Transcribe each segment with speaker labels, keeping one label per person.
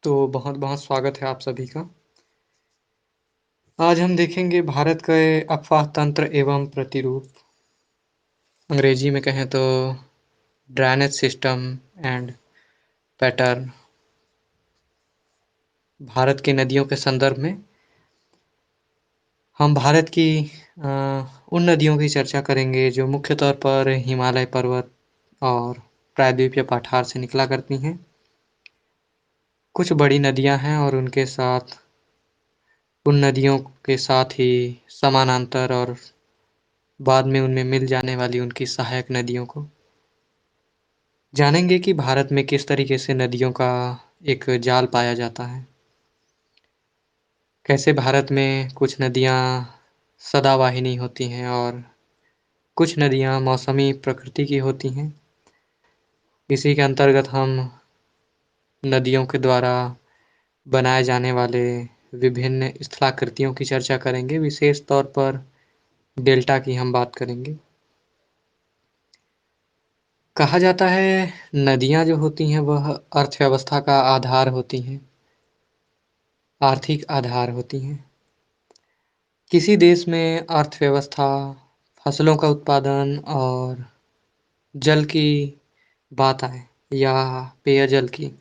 Speaker 1: तो बहुत-बहुत स्वागत है आप सभी का। आज हम देखेंगे भारत के अफ़वाह तंत्र एवं प्रतिरूप, अंग्रेजी में कहें तो drainage system and pattern. Bharat की नदियों के संदर्भ में हम भारत की अ, उन नदियों की चर्चा करेंगे जो मुख्य तौर पर हिमालय पर्वत और प्रायद्वीपीय पठार से निकला करती हैं। कुछ बड़ी नदियाँ हैं और उनके साथ उन नदियों के साथ ही समानांतर और बाद में उनमें मिल जाने वाली उनकी सहायक नदियों को जानेंगे कि भारत में किस तरीके से नदियों का एक जाल पाया जाता है। कैसे भारत में कुछ नदियाँ सदावाहिनी होती हैं और कुछ नदियाँ मौसमी प्रकृति की होती हैं। इसी के अंतर्गत हम नदियों के द्वारा बनाए जाने वाले विभिन्न स्थलाकृतियों की चर्चा करेंगे। विशेष तौर पर डेल्टा की हम बात करेंगे। कहा जाता है नदियाँ जो होती हैं वह अर्थव्यवस्था का आधार होती हैं, आर्थिक आधार होती हैं। किसी देश में अर्थव्यवस्था, फसलों का उत्पादन और जल की बात आए या पेयजल की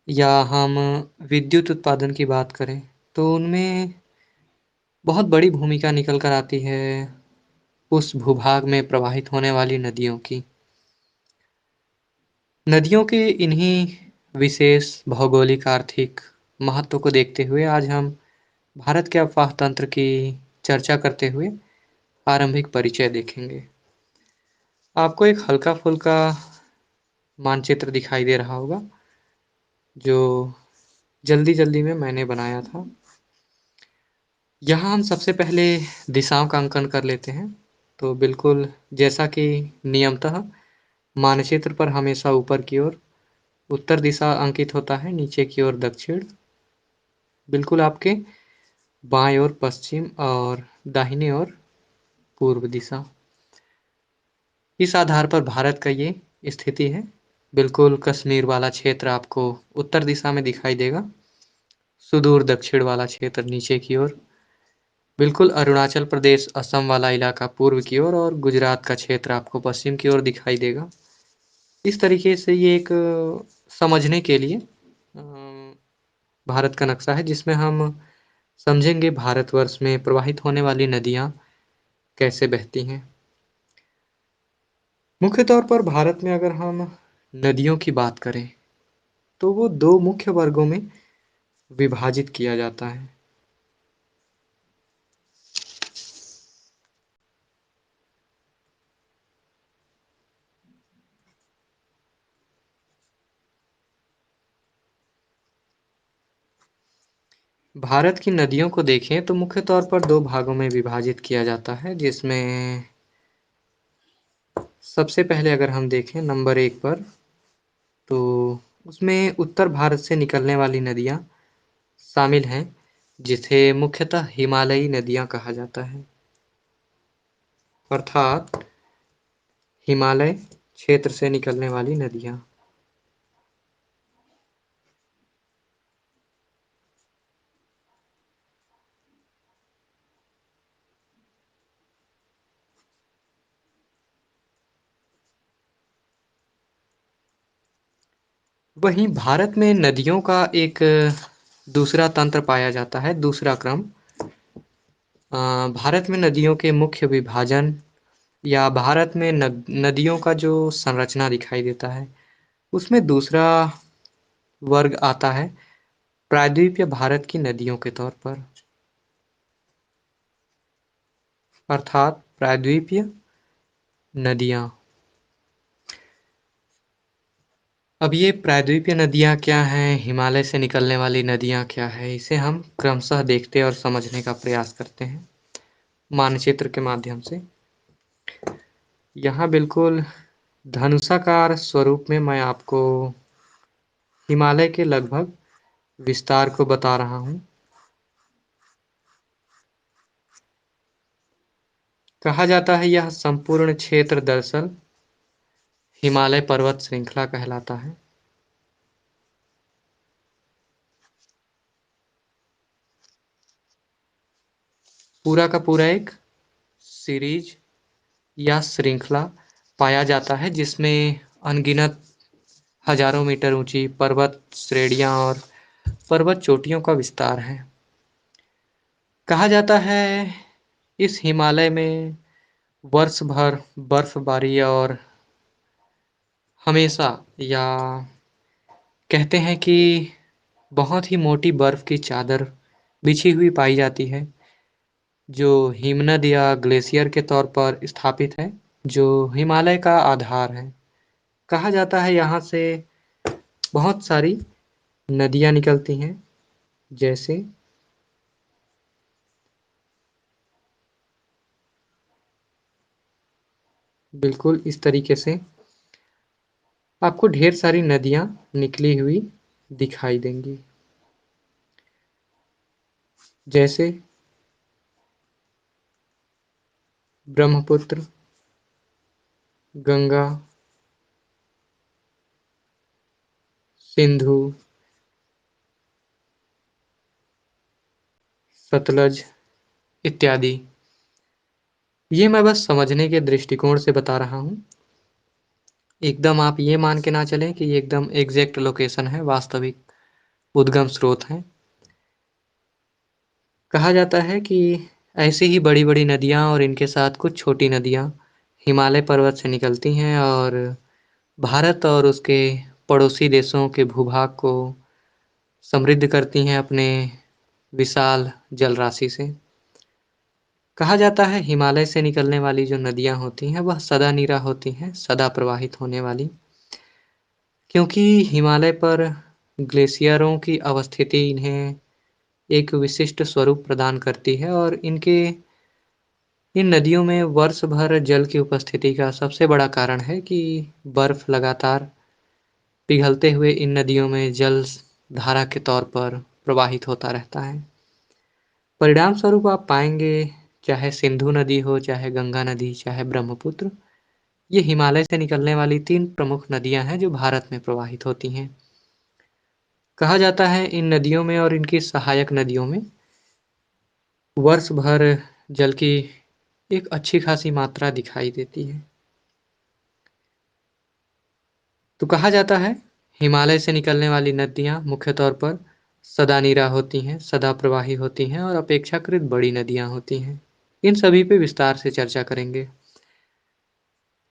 Speaker 1: या हम विद्युत उत्पादन की बात करें, तो उनमें बहुत बड़ी भूमिका निकल कर आती है उस भूभाग में प्रवाहित होने वाली नदियों की। नदियों के इन्हीं विशेष भौगोलिक आर्थिक महत्व को देखते हुए आज हम भारत के अफवाह तंत्र की चर्चा करते हुए आरंभिक परिचय देखेंगे। आपको एक हल्का-फुल्का मानचित्र दिखाई दे रहा होगा, जो जल्दी-जल्दी में मैंने बनाया था। यहाँ हम सबसे पहले दिशाओं का अंकन कर लेते हैं। तो बिल्कुल जैसा कि नियमतः मानचित्र पर हमेशा ऊपर की ओर उत्तर दिशा अंकित होता है, नीचे की ओर दक्षिण, बिल्कुल आपके बाएं ओर पश्चिम और दाहिने ओर पूर्व दिशा। इस आधार पर भारत का ये स्थिति है। बिल्कुल कश्मीर वाला क्षेत्र आपको उत्तर दिशा में दिखाई देगा, सुदूर दक्षिण वाला क्षेत्र नीचे की ओर, बिल्कुल अरुणाचल प्रदेश असम वाला इलाका पूर्व की ओर और गुजरात का क्षेत्र आपको पश्चिम की ओर दिखाई देगा। इस तरीके से ये एक समझने के लिए भारत का नक्शा है जिसमें हम समझेंगे भारतवर्ष में प्रवाहित होने वाली नदियाँ कैसे बहती हैं। मुख्य तौर पर भारत में अगर हम नदियों की बात करें, तो वो 2 मुख्य वर्गों में विभाजित किया जाता है। भारत की नदियों को देखें तो मुख्य तौर पर 2 भागों में विभाजित किया जाता है, जिसमें सबसे पहले अगर हम देखें नंबर 1 पर, तो उसमें उत्तर भारत से निकलने वाली नदियाँ शामिल हैं, जिसे मुख्यतः हिमालयी नदियाँ कहा जाता है। अर्थात हिमालय क्षेत्र से निकलने वाली नदियाँ। वहीं भारत में नदियों का एक दूसरा तंत्र पाया जाता है, दूसरा क्रम। भारत में नदियों के मुख्य विभाजन या भारत में नदियों का जो संरचना दिखाई देता है, उसमें दूसरा वर्ग आता है प्रायद्वीपीय भारत की नदियों के तौर पर, अर्थात प्रायद्वीपीय नदियाँ। अब ये प्रायद्वीपीय नदियाँ क्या हैं, हिमालय से निकलने वाली नदियाँ क्या है, इसे हम क्रमशः देखते और समझने का प्रयास करते हैं मानचित्र के माध्यम से। यहाँ बिल्कुल धनुषाकार स्वरूप में मैं आपको हिमालय के लगभग विस्तार को बता रहा हूँ। कहा जाता है यह संपूर्ण क्षेत्र दरअसल हिमालय पर्वत श्रृंखला कहलाता है। पूरा का पूरा एक सीरीज या श्रृंखला पाया जाता है जिसमें अनगिनत हजारों मीटर ऊंची पर्वत श्रेणियां और पर्वत चोटियों का विस्तार है। कहा जाता है इस हिमालय में वर्ष भर बर्फबारी और हमेशा या कहते हैं कि बहुत ही मोटी बर्फ की चादर बिछी हुई पाई जाती है जो हिमनद या ग्लेशियर के तौर पर स्थापित है जो हिमालय का आधार है। कहा जाता है यहाँ से बहुत सारी नदियाँ निकलती हैं जैसे बिल्कुल इस तरीके से आपको ढेर सारी नदियाँ निकली हुई दिखाई देंगी जैसे ब्रह्मपुत्र, गंगा, सिंधु, सतलज इत्यादि। ये मैं बस समझने के दृष्टिकोण से बता रहा हूँ। एकदम आप ये मान के ना चलें कि ये एकदम एग्जैक्ट लोकेशन है, वास्तविक उद्गम स्रोत हैं। कहा जाता है कि ऐसी ही बड़ी-बड़ी नदियाँ और इनके साथ कुछ छोटी नदियाँ हिमालय पर्वत से निकलती हैं और भारत और उसके पड़ोसी देशों के भूभाग को समृद्ध करती हैं अपने विशाल जलराशि से। कहा जाता है हिमालय से निकलने वाली जो नदियाँ होती हैं वह सदा नीरा होती हैं, सदा प्रवाहित होने वाली। क्योंकि हिमालय पर ग्लेशियरों की अवस्थिति इन्हें एक विशिष्ट स्वरूप प्रदान करती है और इन नदियों में वर्ष भर जल की उपस्थिति का सबसे बड़ा कारण है कि बर्फ लगातार पिघलते हुए इन नदियों में जल धारा के तौर पर प्रवाहित होता रहता है। परिणाम स्वरूप आप पाएंगे चाहे सिंधु नदी हो, चाहे गंगा नदी, चाहे ब्रह्मपुत्र, ये हिमालय से निकलने वाली 3 प्रमुख नदियां हैं जो भारत में प्रवाहित होती हैं। कहा जाता है इन नदियों में और इनकी सहायक नदियों में वर्ष भर जल की एक अच्छी खासी मात्रा दिखाई देती है। तो कहा जाता है हिमालय से निकलने वाली नदियाँ मुख्य तौर पर सदा नीरा होती हैं, सदा प्रवाही होती हैं और अपेक्षाकृत बड़ी नदियाँ होती हैं। इन सभी पे विस्तार से चर्चा करेंगे।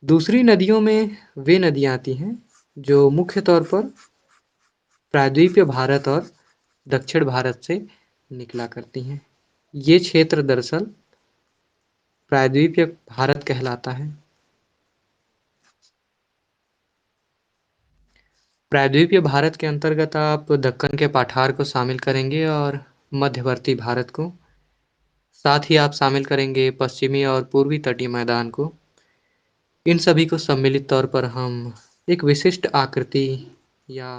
Speaker 1: दूसरी नदियों में वे नदियाँ आती हैं जो मुख्य तौर पर प्रायद्वीपीय भारत और दक्षिण भारत से निकला करती हैं। ये क्षेत्र दरअसल प्रायद्वीपीय भारत कहलाता है। प्रायद्वीपीय भारत के अंतर्गत आप दक्कन के पठार को शामिल करेंगे और मध्यवर्ती भारत को, साथ ही आप शामिल करेंगे पश्चिमी और पूर्वी तटीय मैदान को। इन सभी को सम्मिलित तौर पर हम एक विशिष्ट आकृति या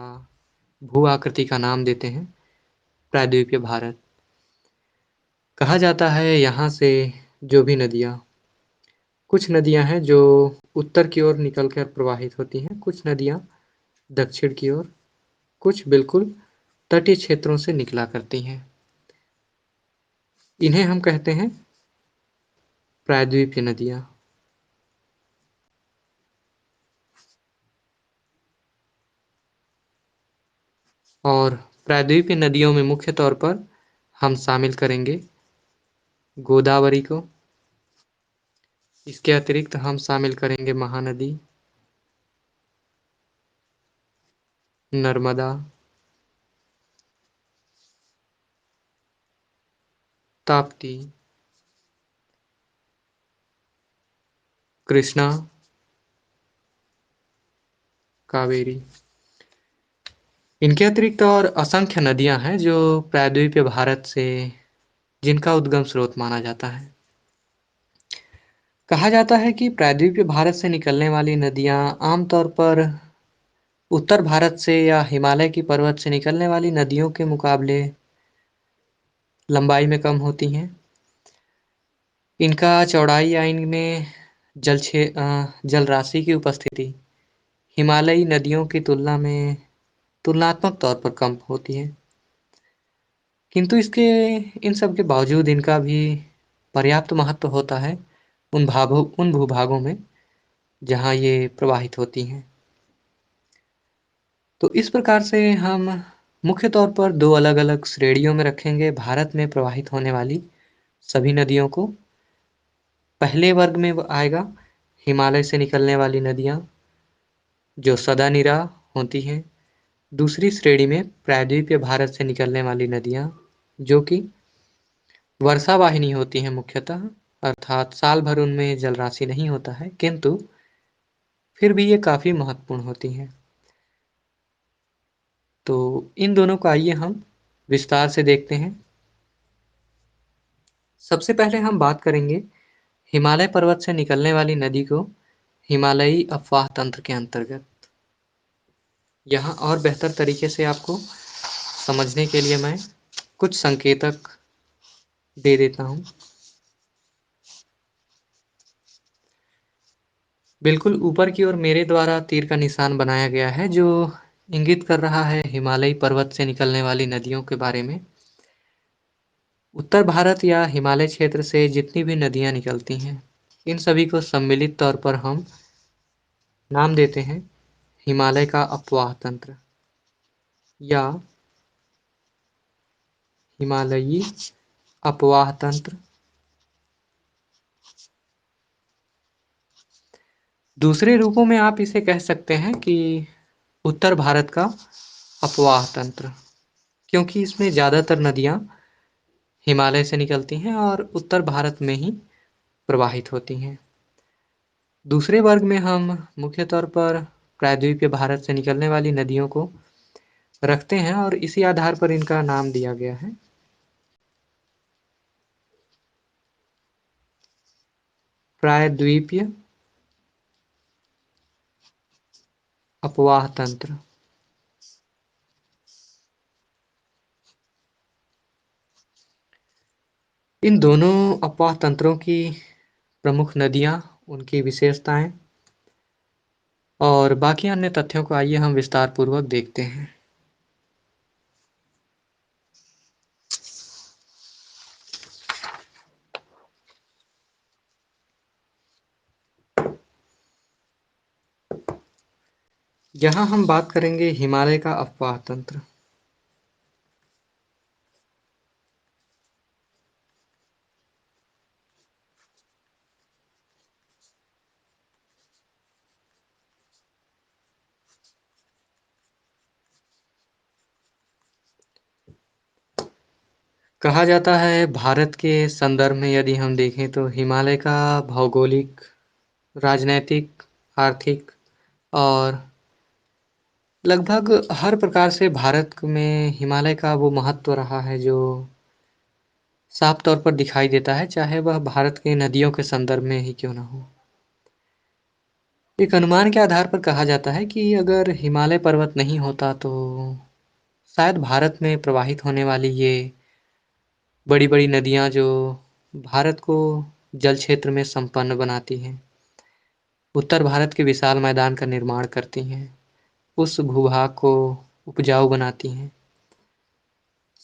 Speaker 1: भू आकृति का नाम देते हैं प्रायद्वीपीय भारत। कहा जाता है यहाँ से जो भी नदियाँ, कुछ नदियाँ हैं जो उत्तर की ओर निकलकर प्रवाहित होती हैं, कुछ नदियाँ दक्षिण की ओर, कुछ बिल्कुल तटीय क्षेत्रों से निकला करती हैं। इन्हें हम कहते हैं प्रायद्वीपीय नदियाँ। और प्रायद्वीपीय नदियों में मुख्य तौर पर हम शामिल करेंगे गोदावरी को। इसके अतिरिक्त हम शामिल करेंगे महानदी, नर्मदा, ताप्ती, कृष्णा, कावेरी। इनके अतिरिक्त और असंख्य नदियां हैं जो प्रायद्वीपीय भारत से जिनका उद्गम स्रोत माना जाता है। कहा जाता है कि प्रायद्वीपीय भारत से निकलने वाली नदियां आमतौर पर उत्तर भारत से या हिमालय की पर्वत से निकलने वाली नदियों के मुकाबले लंबाई में कम होती हैं। इनका चौड़ाई या इनमें जल राशि की उपस्थिति हिमालयी नदियों की तुलना में तुलनात्मक तौर पर कम होती है। किंतु इसके इन सब के बावजूद इनका भी पर्याप्त महत्व होता है उन भूभागों में जहाँ ये प्रवाहित होती हैं। तो इस प्रकार से हम मुख्य तौर पर 2 अलग-अलग श्रेणियों में रखेंगे भारत में प्रवाहित होने वाली सभी नदियों को। पहले वर्ग में आएगा हिमालय से निकलने वाली नदियाँ जो सदा-निरा होती हैं। दूसरी श्रेणी में प्रायद्वीपीय भारत से निकलने वाली नदियाँ जो कि वर्षा वाहिनी होती हैं मुख्यतः, अर्थात साल भर उनमें जलराशि नहीं होता है, किंतु फिर भी ये काफ़ी महत्वपूर्ण होती हैं। तो इन दोनों को आइए हम विस्तार से देखते हैं। सबसे पहले हम बात करेंगे हिमालय पर्वत से निकलने वाली नदी को हिमालयी अपवाह तंत्र के अंतर्गत। यहाँ और बेहतर तरीके से आपको समझने के लिए मैं कुछ संकेतक दे देता हूँ। बिल्कुल ऊपर की ओर मेरे द्वारा तीर का निशान बनाया गया है जो इंगित कर रहा है हिमालयी पर्वत से निकलने वाली नदियों के बारे में। उत्तर भारत या हिमालय क्षेत्र से जितनी भी नदियाँ निकलती हैं, इन सभी को सम्मिलित तौर पर हम नाम देते हैं हिमालय का अपवाह तंत्र या हिमालयी अपवाह तंत्र। दूसरे रूपों में आप इसे कह सकते हैं कि उत्तर भारत का अपवाह तंत्र, क्योंकि इसमें ज़्यादातर नदियाँ हिमालय से निकलती हैं और उत्तर भारत में ही प्रवाहित होती हैं। दूसरे वर्ग में हम मुख्य तौर पर प्रायद्वीपीय भारत से निकलने वाली नदियों को रखते हैं और इसी आधार पर इनका नाम दिया गया है प्रायद्वीपीय अपवाह तंत्र। इन दोनों अपवाह तंत्रों की प्रमुख नदियाँ, उनकी विशेषताएं और बाकी अन्य तथ्यों को आइए हम विस्तार पूर्वक देखते हैं। यहाँ हम बात करेंगे हिमालय का अपवाह तंत्र। कहा जाता है भारत के संदर्भ में यदि हम देखें तो हिमालय का भौगोलिक, राजनैतिक, आर्थिक और लगभग हर प्रकार से भारत में हिमालय का वो महत्व रहा है जो साफ तौर पर दिखाई देता है, चाहे वह भारत के नदियों के संदर्भ में ही क्यों ना हो। एक अनुमान के आधार पर कहा जाता है कि अगर हिमालय पर्वत नहीं होता तो शायद भारत में प्रवाहित होने वाली ये बड़ी-बड़ी नदियाँ जो भारत को जल क्षेत्र में संपन्न बनाती हैं, उत्तर भारत के विशाल मैदान का निर्माण करती हैं, उस भूभाग को उपजाऊ बनाती हैं।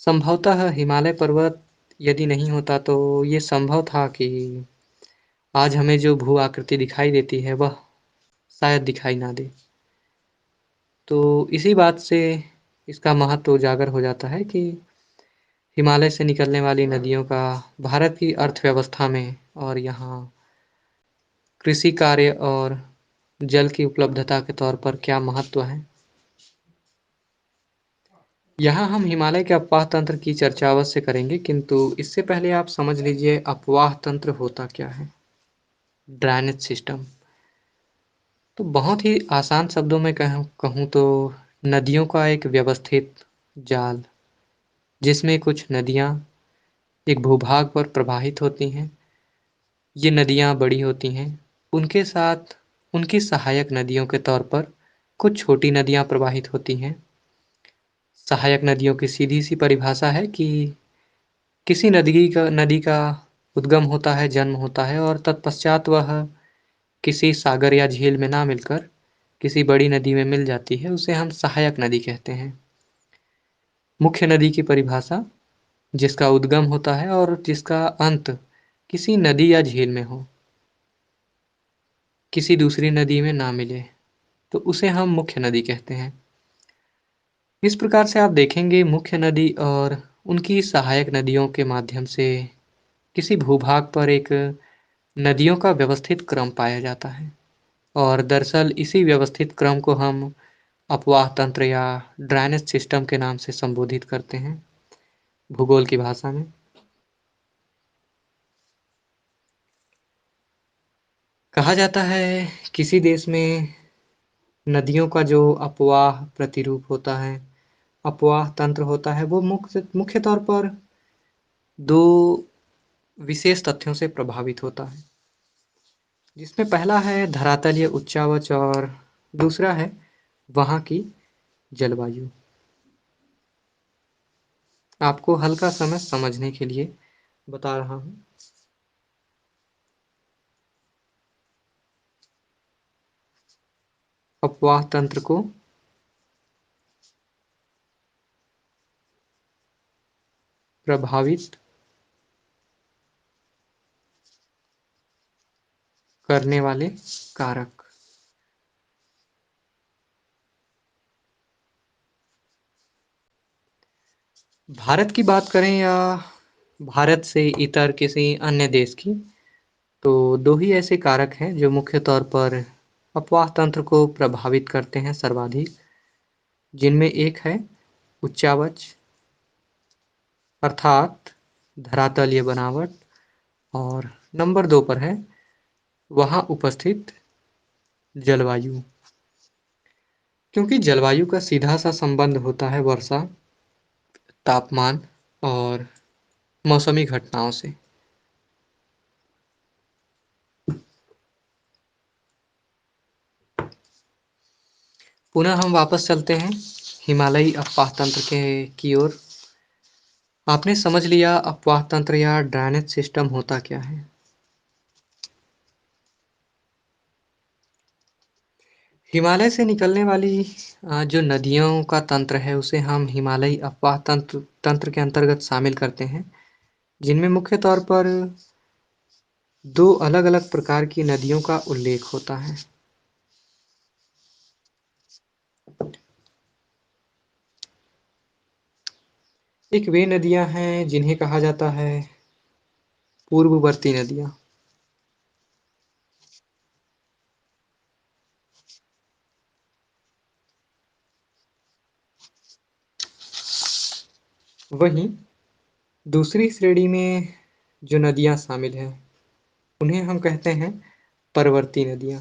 Speaker 1: संभवतः हिमालय पर्वत यदि नहीं होता तो ये संभव था कि आज हमें जो भू आकृति दिखाई देती है वह शायद दिखाई ना दे। तो इसी बात से इसका महत्व उजागर हो जाता है कि हिमालय से निकलने वाली नदियों का भारत की अर्थव्यवस्था में और यहाँ कृषि कार्य और जल की उपलब्धता के तौर पर क्या महत्व है। यहाँ हम हिमालय के अपवाह तंत्र की चर्चा अवश्य करेंगे, किंतु इससे पहले आप समझ लीजिए अपवाह तंत्र होता क्या है। ड्रेनेज सिस्टम तो बहुत ही आसान शब्दों में कहूँ तो नदियों का एक व्यवस्थित जाल, जिसमें कुछ नदियाँ एक भूभाग पर प्रवाहित होती हैं। ये नदियाँ बड़ी होती हैं, उनके साथ उनकी सहायक नदियों के तौर पर कुछ छोटी नदियाँ प्रवाहित होती हैं। सहायक नदियों की सीधी-सी परिभाषा है कि किसी नदी का उद्गम होता है, जन्म होता है और तत्पश्चात वह किसी सागर या झील में ना मिलकर किसी बड़ी नदी में मिल जाती है, उसे हम सहायक नदी कहते हैं। मुख्य नदी की परिभाषा जिसका उद्गम होता है और जिसका अंत किसी नदी या झील में हो, किसी दूसरी नदी में ना मिले, तो उसे हम मुख्य नदी कहते हैं। इस प्रकार से आप देखेंगे मुख्य नदी और उनकी सहायक नदियों के माध्यम से किसी भूभाग पर एक नदियों का व्यवस्थित क्रम पाया जाता है। और दरअसल इसी व्यवस्थित क्रम को हम अपवाह तंत्र या ड्रेनेज सिस्टम के नाम से संबोधित करते हैं भूगोल की भाषा में। कहा जाता है किसी देश में नदियों का जो अपवाह प्रतिरूप होता है, अपवाह तंत्र होता है, वो मुख्य मुख्य तौर पर दो विशेष तथ्यों से प्रभावित होता है, जिसमें पहला है धरातलीय उच्चावच और दूसरा है वहाँ की जलवायु। आपको हल्का समय समझने के लिए बता रहा हूँ। अपवाह तंत्र को प्रभावित करने वाले कारक। भारत की बात करें या भारत से इतर किसी अन्य देश की, तो दो ही ऐसे कारक हैं जो मुख्य तौर पर अपवाह तंत्र को प्रभावित करते हैं सर्वाधिक, जिनमें एक है उच्चावच अर्थात धरातलीय बनावट, और नंबर 2 पर है वहाँ उपस्थित जलवायु। क्योंकि जलवायु का सीधा सा संबंध होता है वर्षा, तापमान और मौसमी घटनाओं से। पुनः हम वापस चलते हैं हिमालयी अपवाह तंत्र के की ओर। आपने समझ लिया अपवाह तंत्र या ड्रेनेज सिस्टम होता क्या है। हिमालय से निकलने वाली जो नदियों का तंत्र है उसे हम हिमालयी अपवाह तंत्र तंत्र के अंतर्गत शामिल करते हैं, जिनमें मुख्य तौर पर दो अलग-अलग प्रकार की नदियों का उल्लेख होता है। एक वे नदियां हैं जिन्हें कहा जाता है पूर्ववर्ती नदियां। वहीं दूसरी श्रेणी में जो नदियां शामिल हैं उन्हें हम कहते हैं परवर्ती नदियां।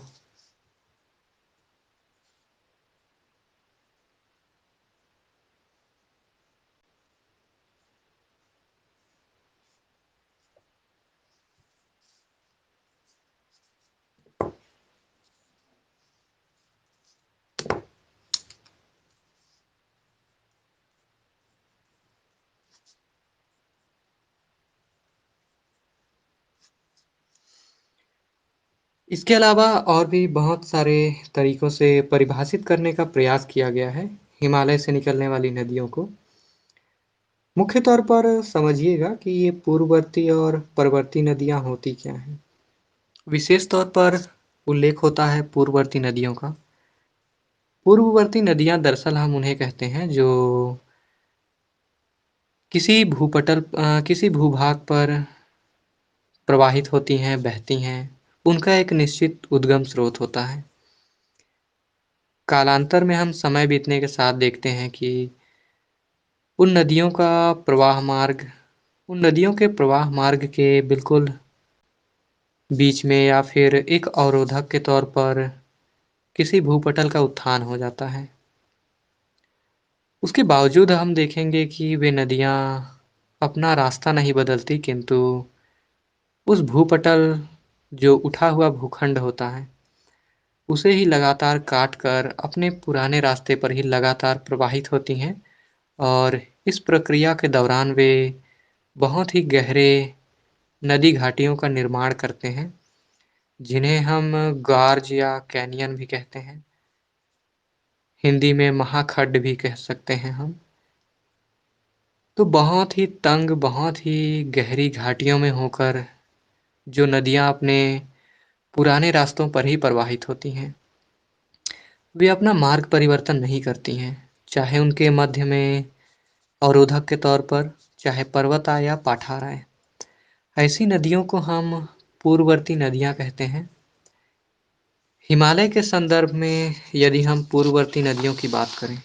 Speaker 1: इसके अलावा और भी बहुत सारे तरीकों से परिभाषित करने का प्रयास किया गया है हिमालय से निकलने वाली नदियों को। मुख्य तौर पर समझिएगा कि ये पूर्ववर्ती और परवर्ती नदियां होती क्या हैं। विशेष तौर पर उल्लेख होता है पूर्ववर्ती नदियों का। पूर्ववर्ती नदियां दरअसल हम उन्हें कहते हैं जो किसी भूभाग पर प्रवाहित होती हैं, बहती हैं। उनका एक निश्चित उद्गम स्रोत होता है। कालांतर में हम समय बीतने के साथ देखते हैं कि उन नदियों का प्रवाह मार्ग उन नदियों के प्रवाह मार्ग के बिल्कुल बीच में या फिर एक अवरोधक के तौर पर किसी भूपटल का उत्थान हो जाता है। उसके बावजूद हम देखेंगे कि वे नदियाँ अपना रास्ता नहीं बदलती, किंतु उस भूपटल जो उठा हुआ भूखंड होता है उसे ही लगातार काट कर अपने पुराने रास्ते पर ही लगातार प्रवाहित होती हैं। और इस प्रक्रिया के दौरान वे बहुत ही गहरे नदी घाटियों का निर्माण करते हैं, जिन्हें हम गॉर्ज या कैनियन भी कहते हैं। हिंदी में महाखड्ड भी कह सकते हैं हम। तो बहुत ही तंग, बहुत ही गहरी घाटियों में होकर जो नदियाँ अपने पुराने रास्तों पर ही प्रवाहित होती हैं। वे अपना मार्ग परिवर्तन नहीं करती हैं, चाहे उनके मध्य में अवरोधक के तौर पर, चाहे पर्वत आए या पठार आए। ऐसी नदियों को हम पूर्ववर्ती नदियाँ कहते हैं। हिमालय के संदर्भ में यदि हम पूर्ववर्ती नदियों की बात करें,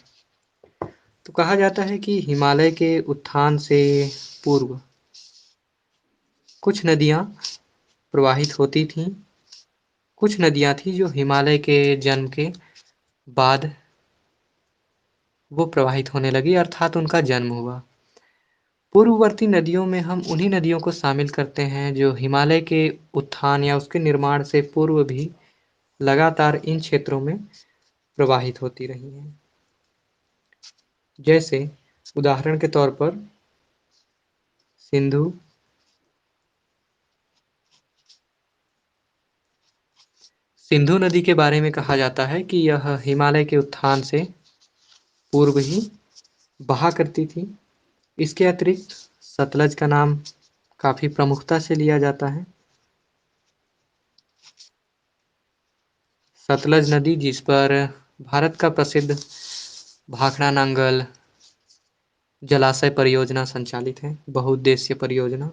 Speaker 1: तो कहा जाता है कि हिमालय के उत्थान से पूर्व कुछ नदियाँ प्रवाहित होती थीं। कुछ नदियाँ थीं जो हिमालय के जन्म के बाद वो प्रवाहित होने लगी, अर्थात उनका जन्म हुआ। पूर्ववर्ती नदियों में हम उन्हीं नदियों को शामिल करते हैं जो हिमालय के उत्थान या उसके निर्माण से पूर्व भी लगातार इन क्षेत्रों में प्रवाहित होती रही हैं। जैसे उदाहरण के तौर पर सिंधु, सिंधु नदी के बारे में कहा जाता है कि यह हिमालय के उत्थान से पूर्व ही बहा करती थी। इसके अतिरिक्त सतलज का नाम काफ़ी प्रमुखता से लिया जाता है। सतलज नदी जिस पर भारत का प्रसिद्ध भाखड़ा नांगल जलाशय परियोजना संचालित है, बहुउद्देशीय परियोजना।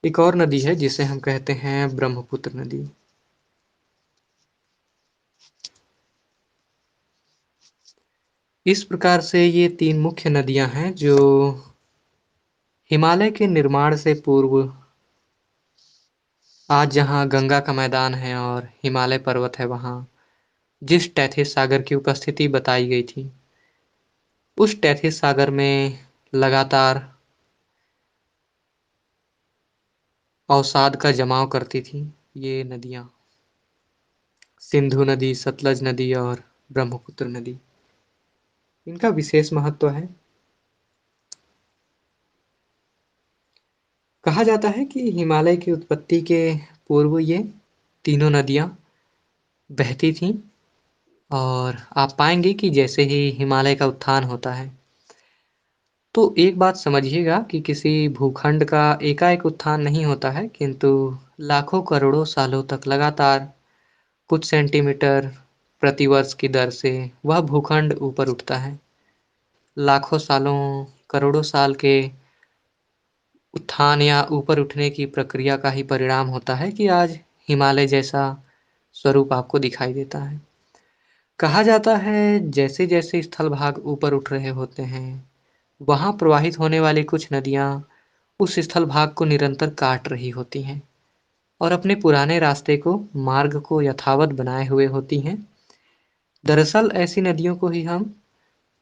Speaker 1: एक और नदी है जिसे हम कहते हैं ब्रह्मपुत्र नदी। इस प्रकार से ये 3 मुख्य नदियाँ हैं जो हिमालय के निर्माण से पूर्व, आज जहाँ गंगा का मैदान है और हिमालय पर्वत है, वहाँ जिस टैथिस सागर की उपस्थिति बताई गई थी, उस टैथिस सागर में लगातार अवसाद का जमाव करती थी ये नदियाँ। सिंधु नदी, सतलज नदी और ब्रह्मपुत्र नदी। इनका विशेष महत्व है। कहा जाता है कि हिमालय की उत्पत्ति के पूर्व ये तीनों नदियाँ बहती थीं और आप पाएंगे कि जैसे ही हिमालय का उत्थान होता है, तो एक बात समझिएगा कि किसी भूखंड का एकाएक उत्थान नहीं होता है, किंतु लाखों करोड़ों सालों तक लगातार कुछ सेंटीमीटर प्रति वर्ष की दर से वह भूखंड ऊपर उठता है। लाखों सालों, करोड़ों साल के उत्थान या ऊपर उठने की प्रक्रिया का ही परिणाम होता है कि आज हिमालय जैसा स्वरूप आपको दिखाई देता है। कहा जाता है जैसे जैसे स्थल भाग ऊपर उठ रहे होते हैं, वहाँ प्रवाहित होने वाली कुछ नदियाँ उस स्थल भाग को निरंतर काट रही होती हैं और अपने पुराने रास्ते को, मार्ग को यथावत बनाए हुए होती हैं। दरअसल ऐसी नदियों को ही हम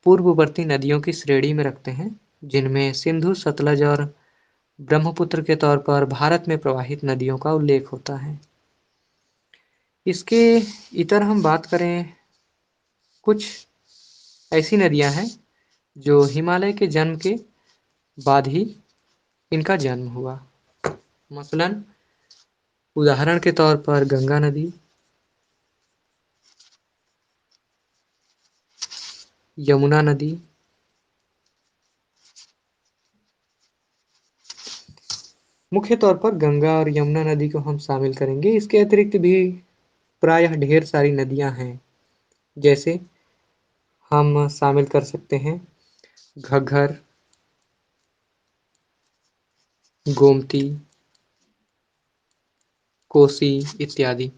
Speaker 1: पूर्ववर्ती नदियों की श्रेणी में रखते हैं, जिनमें सिंधु, सतलज और ब्रह्मपुत्र के तौर पर भारत में प्रवाहित नदियों का उल्लेख होता है। इसके इतर हम बात करें, कुछ ऐसी नदियां हैं जो हिमालय के जन्म के बाद ही इनका जन्म हुआ। मसलन उदाहरण के तौर पर गंगा नदी, यमुना नदी, मुख्य तौर पर गंगा और यमुना नदी को हम शामिल करेंगे। इसके अतिरिक्त भी प्रायः ढेर सारी नदियां हैं, जैसे हम शामिल कर सकते हैं घग्गर, गोमती, कोसी इत्यादि।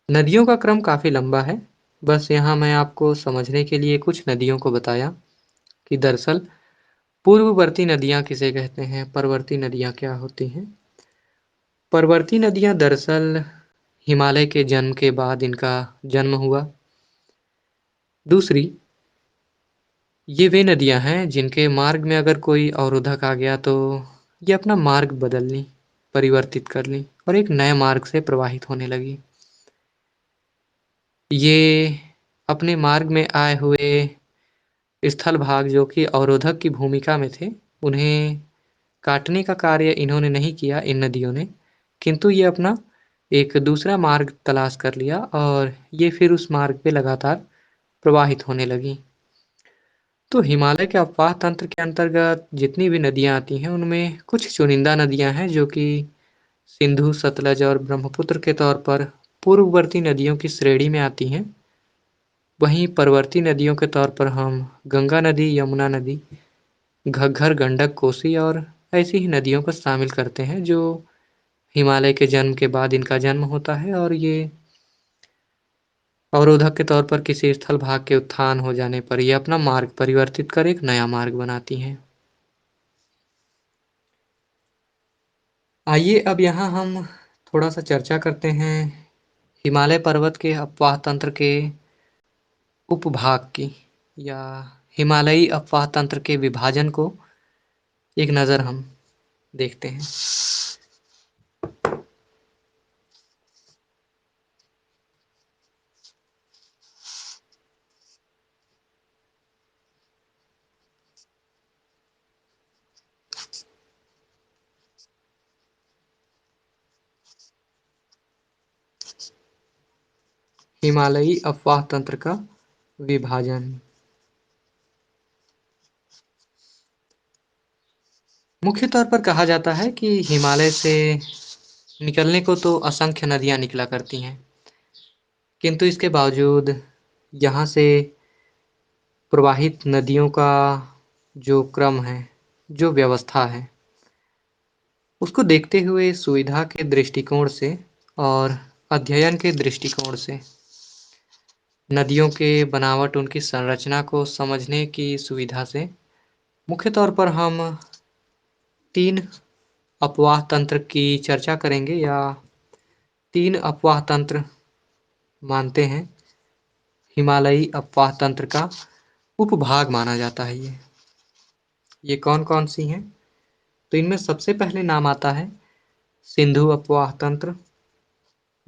Speaker 1: नदियों का क्रम काफ़ी लंबा है, बस यहाँ मैं आपको समझने के लिए कुछ नदियों को बताया कि दरअसल पूर्ववर्ती नदियाँ किसे कहते हैं, परवर्ती नदियाँ क्या होती हैं। परवर्ती नदियाँ दरअसल हिमालय के जन्म के बाद इनका जन्म हुआ। दूसरी, ये वे नदियाँ हैं जिनके मार्ग में अगर कोई अवरोधक आ गया तो ये अपना मार्ग बदल लीं, परिवर्तित कर लीं और एक नए मार्ग से प्रवाहित होने लगी। ये अपने मार्ग में आए हुए स्थल भाग जो कि अवरोधक की भूमिका में थे, उन्हें काटने का कार्य इन्होंने नहीं किया, इन नदियों ने, किंतु ये अपना एक दूसरा मार्ग तलाश कर लिया और ये फिर उस मार्ग पे लगातार प्रवाहित होने लगी। तो हिमालय के अपवाह तंत्र के अंतर्गत जितनी भी नदियाँ आती हैं, उनमें कुछ चुनिंदा नदियाँ हैं जो कि सिंधु, सतलज और ब्रह्मपुत्र के तौर पर पूर्ववर्ती नदियों की श्रेणी में आती हैं। वहीं परवर्ती नदियों के तौर पर हम गंगा नदी, यमुना नदी, घग्घर, गंडक, कोसी और ऐसी ही नदियों को शामिल करते हैं जो हिमालय के जन्म के बाद इनका जन्म होता है और ये अवरोधक के तौर पर किसी स्थल भाग के उत्थान हो जाने पर ये अपना मार्ग परिवर्तित कर एक नया मार्ग बनाती हैं। आइए अब यहाँ हम थोड़ा सा चर्चा करते हैं हिमालय पर्वत के अपवाह तंत्र के उपभाग की, या हिमालयी अपवाह तंत्र के विभाजन को एक नज़र हम देखते हैं। हिमालयी अपवाह तंत्र का विभाजन। मुख्य तौर पर कहा जाता है कि हिमालय से निकलने को तो असंख्य नदियां निकला करती हैं, किंतु इसके बावजूद यहाँ से प्रवाहित नदियों का जो क्रम है, जो व्यवस्था है, उसको देखते हुए सुविधा के दृष्टिकोण से और अध्ययन के दृष्टिकोण से नदियों के बनावट, उनकी संरचना को समझने की सुविधा से मुख्य तौर पर हम 3 अपवाह तंत्र की चर्चा करेंगे, या 3 अपवाह तंत्र मानते हैं। हिमालयी अपवाह तंत्र का उपभाग माना जाता है ये कौन-कौन सी हैं? तो इनमें सबसे पहले नाम आता है सिंधु अपवाह तंत्र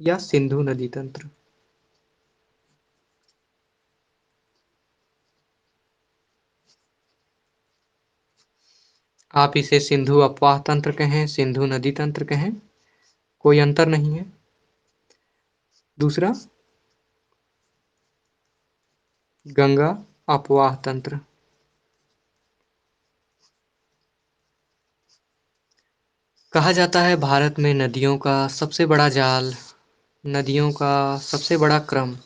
Speaker 1: या सिंधु नदी तंत्र। आप इसे सिंधु अपवाह तंत्र कहें, सिंधु नदी तंत्र कहें, कोई अंतर नहीं है। दूसरा, गंगा अपवाह तंत्र। कहा जाता है भारत में नदियों का सबसे बड़ा जाल, नदियों का सबसे बड़ा क्रम,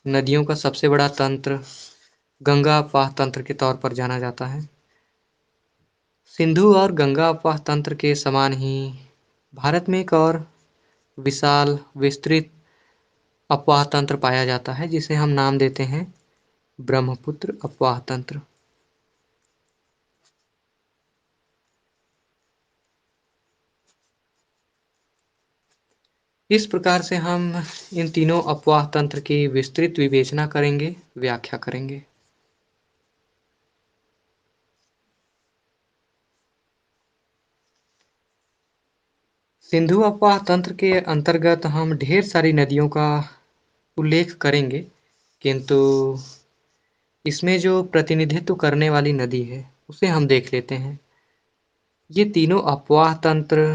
Speaker 1: नदियों का सबसे बड़ा तंत्र गंगा अपवाह तंत्र के तौर पर जाना जाता है। सिंधु और गंगा अपवाह तंत्र के समान ही भारत में एक और विशाल विस्तृत अपवाह तंत्र पाया जाता है, जिसे हम नाम देते हैं ब्रह्मपुत्र अपवाह तंत्र। इस प्रकार से हम इन तीनों अपवाह तंत्र की विस्तृत विवेचना करेंगे, व्याख्या करेंगे। सिंधु अपवाह तंत्र के अंतर्गत हम ढेर सारी नदियों का उल्लेख करेंगे, किंतु इसमें जो प्रतिनिधित्व करने वाली नदी है उसे हम देख लेते हैं। ये तीनों अपवाह तंत्र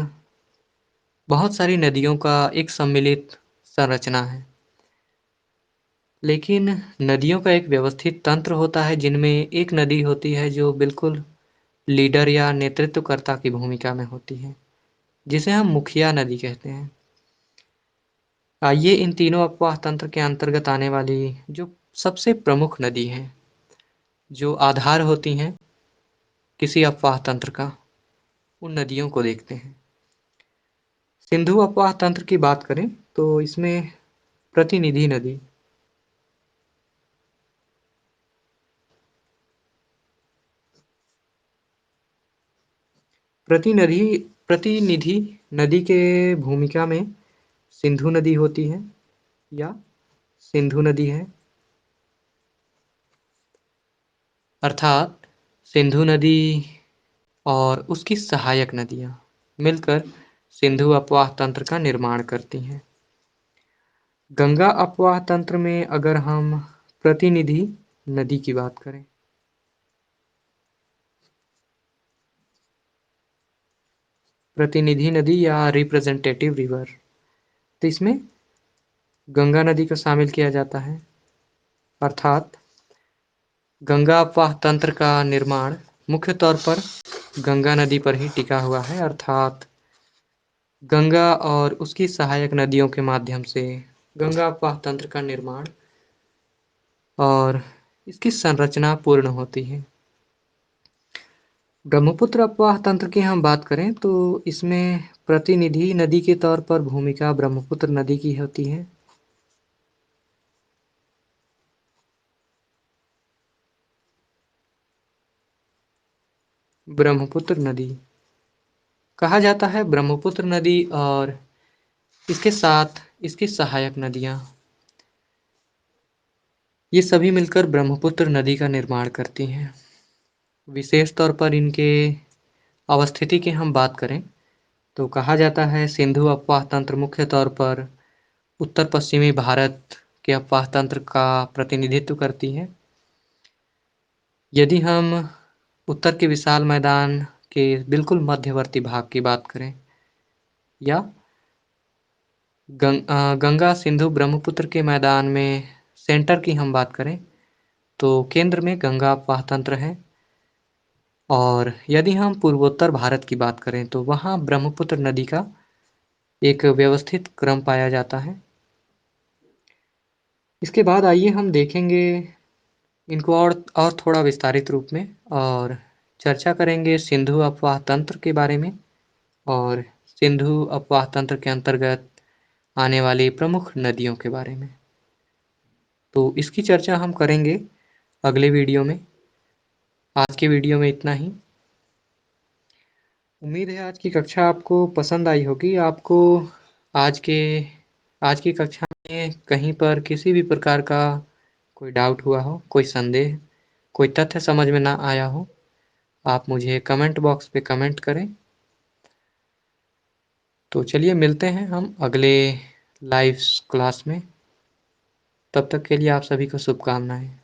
Speaker 1: बहुत सारी नदियों का एक सम्मिलित संरचना है, लेकिन नदियों का एक व्यवस्थित तंत्र होता है जिनमें एक नदी होती है जो बिल्कुल लीडर या नेतृत्वकर्ता की भूमिका में होती है, जिसे हम मुखिया नदी कहते हैं। आइए इन तीनों अपवाह तंत्र के अंतर्गत आने वाली जो सबसे प्रमुख नदी हैं, जो आधार होती हैं किसी अपवाह तंत्र का, उन नदियों को देखते हैं। सिंधु अपवाह तंत्र की बात करें तो इसमें प्रतिनिधि नदी, प्रतिनिधि प्रतिनिधि नदी के भूमिका में सिंधु नदी होती है या सिंधु नदी है, अर्थात सिंधु नदी और उसकी सहायक नदियाँ मिलकर सिंधु अपवाह तंत्र का निर्माण करती हैं। गंगा अपवाह तंत्र में अगर हम प्रतिनिधि नदी की बात करें, प्रतिनिधि नदी या रिप्रेजेंटेटिव रिवर, तो इसमें गंगा नदी को शामिल किया जाता है, अर्थात गंगा अपवाह तंत्र का निर्माण मुख्य तौर पर गंगा नदी पर ही टिका हुआ है, अर्थात गंगा और उसकी सहायक नदियों के माध्यम से गंगा अपवाह तंत्र का निर्माण और इसकी संरचना पूर्ण होती है। ब्रह्मपुत्र अपवाह तंत्र की हम बात करें तो इसमें प्रतिनिधि नदी के तौर पर भूमिका ब्रह्मपुत्र नदी की होती है। ब्रह्मपुत्र नदी कहा जाता है ब्रह्मपुत्र नदी और इसके साथ इसकी सहायक नदियाँ, ये सभी मिलकर ब्रह्मपुत्र नदी का निर्माण करती हैं। विशेष तौर पर इनके अवस्थिति की हम बात करें तो कहा जाता है सिंधु अपवाह तंत्र मुख्य तौर पर उत्तर पश्चिमी भारत के अपवाह तंत्र का प्रतिनिधित्व करती है। यदि हम उत्तर के विशाल मैदान के बिल्कुल मध्यवर्ती भाग की बात करें या गंगा सिंधु ब्रह्मपुत्र के मैदान में सेंटर की हम बात करें तो केंद्र में गंगा अपवाह तंत्र है। और यदि हम पूर्वोत्तर भारत की बात करें तो वहाँ ब्रह्मपुत्र नदी का एक व्यवस्थित क्रम पाया जाता है। इसके बाद आइए हम देखेंगे इनको और थोड़ा विस्तारित रूप में और चर्चा करेंगे सिंधु अपवाह तंत्र के बारे में और सिंधु अपवाह तंत्र के अंतर्गत आने वाली प्रमुख नदियों के बारे में। तो इसकी चर्चा हम करेंगे अगले वीडियो में। आज के वीडियो में इतना ही। उम्मीद है आज की कक्षा आपको पसंद आई होगी। आपको आज के आज की कक्षा में कहीं पर किसी भी प्रकार का कोई डाउट हुआ हो, कोई संदेह, कोई तथ्य समझ में ना आया हो, आप मुझे कमेंट बॉक्स पे कमेंट करें। तो चलिए मिलते हैं हम अगले लाइव क्लास में। तब तक के लिए आप सभी को शुभकामनाएं।